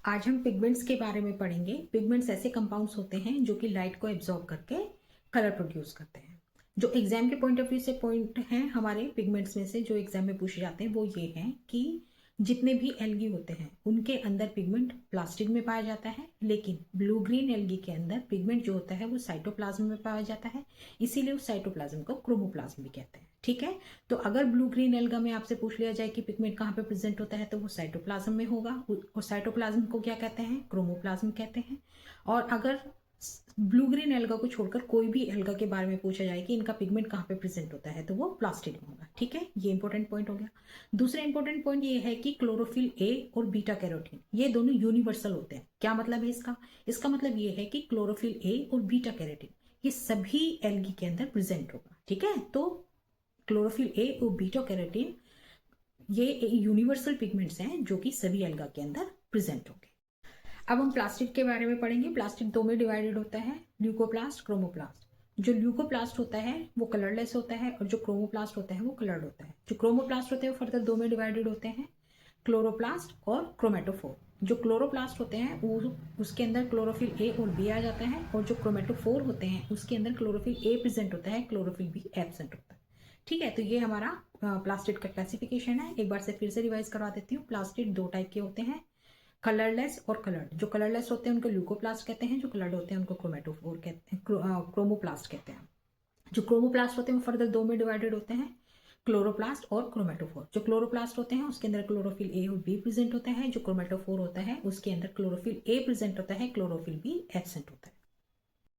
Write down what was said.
आज हम पिगमेंट्स के बारे में पढ़ेंगे। पिगमेंट्स ऐसे कंपाउंड्स होते हैं जो कि लाइट को एब्जॉर्ब करके कलर प्रोड्यूस करते हैं। जो एग्जाम के पॉइंट ऑफ व्यू से पॉइंट हैं हमारे पिगमेंट्स में से जो एग्जाम में पूछे जाते हैं वो ये हैं कि जितने भी एल्गी होते हैं उनके अंदर पिगमेंट प्लास्टिड में पाया जाता है, लेकिन ब्लू ग्रीन एल्गी के अंदर पिगमेंट जो होता है वो साइटोप्लाज्म में पाया जाता है, इसीलिए उस साइटोप्लाज्म को क्रोमोप्लाज्म भी कहते हैं। ठीक है, तो अगर ब्लू ग्रीन एल्गा में आपसे पूछ लिया जाए कि पिगमेंट कहाँ पे प्रेजेंट होता है तो वो साइटोप्लाज्म में होगा, और साइटोप्लाज्म को क्या कहते हैं? क्रोमोप्लाज्म कहते हैं। और अगर ब्लू ग्रीन एल्गा को छोड़कर कोई भी एल्गा के बारे में पूछा जाए कि इनका पिगमेंट कहाँ पे प्रेजेंट होता है तो वो प्लास्टिड में होगा। ठीक है, ये इंपॉर्टेंट पॉइंट हो गया। दूसरा इंपॉर्टेंट पॉइंट ये है कि क्लोरोफिल ए और बीटा कैरोटीन ये दोनों यूनिवर्सल होते हैं। क्या मतलब है इसका? इसका मतलब ये है कि क्लोरोफिल ए और बीटा कैरोटीन ये सभी एल्गी के अंदर प्रेजेंट होगा। ठीक है, तो क्लोरोफिल ए और बीटा कैरोटीन ये यूनिवर्सल पिगमेंट्स हैं जो कि सभी एल्गा के अंदर प्रेजेंट होंगे। अब हम प्लास्टिड के बारे में पढ़ेंगे। प्लास्टिड दो में डिवाइडेड होता है, ल्यूकोप्लास्ट, क्रोमोप्लास्ट। जो ल्यूकोप्लास्ट होता है वो कलरलेस होता है और जो क्रोमोप्लास्ट होता है वो कलर्ड होता है। जो क्रोमोप्लास्ट होते हैं वो फर्दर दो में डिवाइडेड होते हैं, क्लोरोप्लास्ट और क्रोमेटोफोर। जो क्लोरोप्लास्ट होते हैं वो उसके अंदर क्लोरोफिल ए और बी आ जाता है, और जो क्रोमेटोफोर होते हैं उसके अंदर क्लोरोफिल ए प्रेजेंट होता है, क्लोरोफिल बी एब्सेंट होता है। ठीक है, तो ये हमारा प्लास्टिड का क्लासिफिकेशन है। एक बार से फिर से रिवाइज करवा देती हूँ। प्लास्टिड दो टाइप के होते हैं, कलरलेस और कलर्ड। जो कलरलेस होते हैं उनको ल्यूकोप्लास्ट कहते हैं, जो कलर्ड होते हैं उनको क्रोमेटोफोर कहते हैं, क्रोमोप्लास्ट कहते हैं। जो क्रोमोप्लास्ट होते हैं वो फर्दर दो में डिवाइडेड होते हैं, क्लोरोप्लास्ट और क्रोमेटोफोर। जो क्लोरोप्लास्ट होते हैं उसके अंदर क्लोरोफिल ए और बी प्रेजेंट होता है, जो क्रोमेटोफोर होता है उसके अंदर क्लोरोफिल ए प्रेजेंट होता है, क्लोरोफिल बी एब्सेंट होता है।